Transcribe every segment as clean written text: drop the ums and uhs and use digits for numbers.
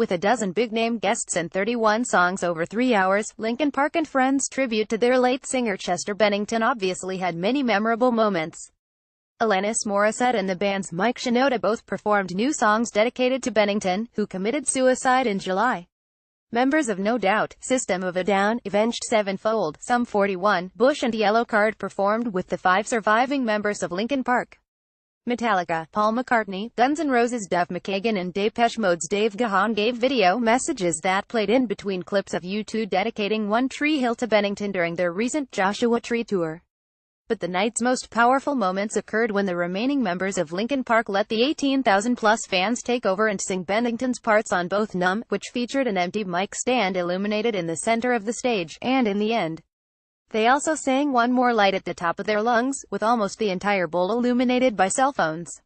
With a dozen big-name guests and 31 songs over 3 hours, Linkin Park and Friends' tribute to their late singer Chester Bennington obviously had many memorable moments. Alanis Morissette and the band's Mike Shinoda both performed new songs dedicated to Bennington, who committed suicide in July. Members of No Doubt, System of a Down, Avenged Sevenfold, Sum 41, Bush and Yellowcard performed with the 5 surviving members of Linkin Park. Metallica, Paul McCartney, Guns N' Roses' Duff McKagan and Depeche Mode's Dave Gahan gave video messages that played in between clips of U2 dedicating One Tree Hill to Bennington during their recent Joshua Tree tour. But the night's most powerful moments occurred when the remaining members of Linkin Park let the 18,000-plus fans take over and sing Bennington's parts on both Numb, which featured an empty mic stand illuminated in the center of the stage, and In the End. They also sang One More Light at the top of their lungs, with almost the entire bowl illuminated by cell phones.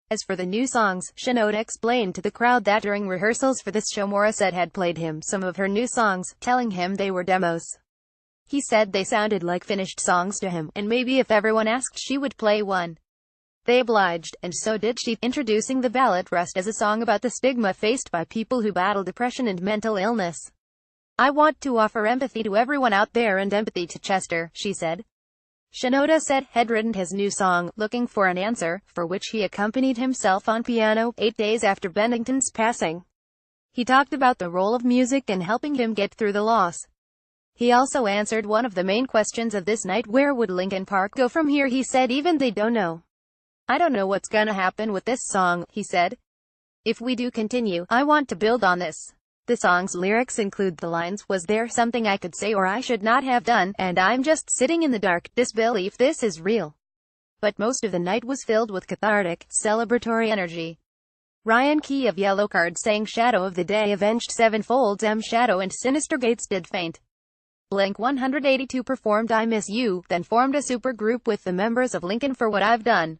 As for the new songs, Shinoda explained to the crowd that during rehearsals for this show Morissette had played him some of her new songs, telling him they were demos. He said they sounded like finished songs to him, and maybe if everyone asked she would play one. They obliged, and so did she, introducing the ballad Rust as a song about the stigma faced by people who battle depression and mental illness. I want to offer empathy to everyone out there and empathy to Chester, she said. Shinoda said had written his new song, Looking for an Answer, for which he accompanied himself on piano, 8 days after Bennington's passing. He talked about the role of music in helping him get through the loss. He also answered one of the main questions of this night: where would Linkin Park go from here? He said even they don't know. I don't know what's gonna happen with this song, he said. If we do continue, I want to build on this. The song's lyrics include the lines, was there something I could say or I should not have done, and I'm just sitting in the dark, disbelief this is real. But most of the night was filled with cathartic, celebratory energy. Ryan Key of Yellowcard sang Shadow of the Day, Avenged Sevenfold's M Shadow and Sinister Gates did Faint. Blink-182 performed I Miss You, then formed a supergroup with the members of Linkin for What I've Done.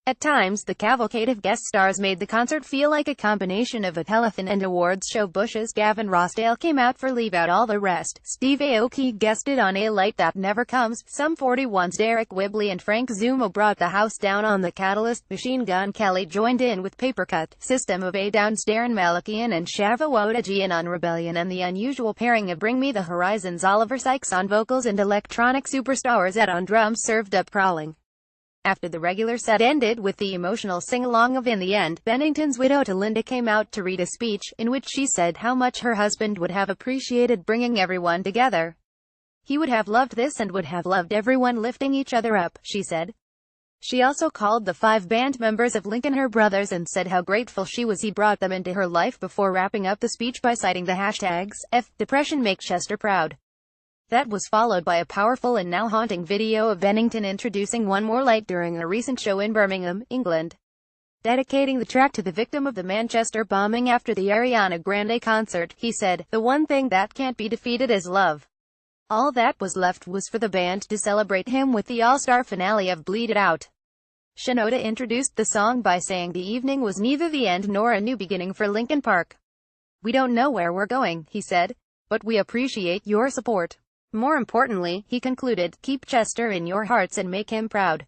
At times, the cavalcade of guest stars made the concert feel like a combination of a telethon and awards show. Bush's Gavin Rossdale came out for Leave Out All the Rest. Steve Aoki guested on A Light That Never Comes. Sum 41's Derek Whibley and Frank Zuma brought the house down on the Catalyst. Machine Gun Kelly joined in with Papercut. System of a Down's Darren Malakian and Shava Wodajian on Rebellion, and the unusual pairing of Bring Me the Horizon's Oliver Sykes on vocals and electronic superstars Ed on drums served up Prowling. After the regular set ended with the emotional sing-along of In the End, Bennington's widow Linda came out to read a speech, in which she said how much her husband would have appreciated bringing everyone together. He would have loved this and would have loved everyone lifting each other up, she said. She also called the 5 band members of Linkin her brothers and said how grateful she was he brought them into her life, before wrapping up the speech by citing the hashtags, Depression Make Chester Proud. That was followed by a powerful and now haunting video of Bennington introducing One More Light during a recent show in Birmingham, England. Dedicating the track to the victim of the Manchester bombing after the Ariana Grande concert, he said, "The one thing that can't be defeated is love." All that was left was for the band to celebrate him with the all-star finale of Bleed It Out. Shinoda introduced the song by saying the evening was neither the end nor a new beginning for Linkin Park. We don't know where we're going, he said, but we appreciate your support. More importantly, he concluded, keep Chester in your hearts and make him proud.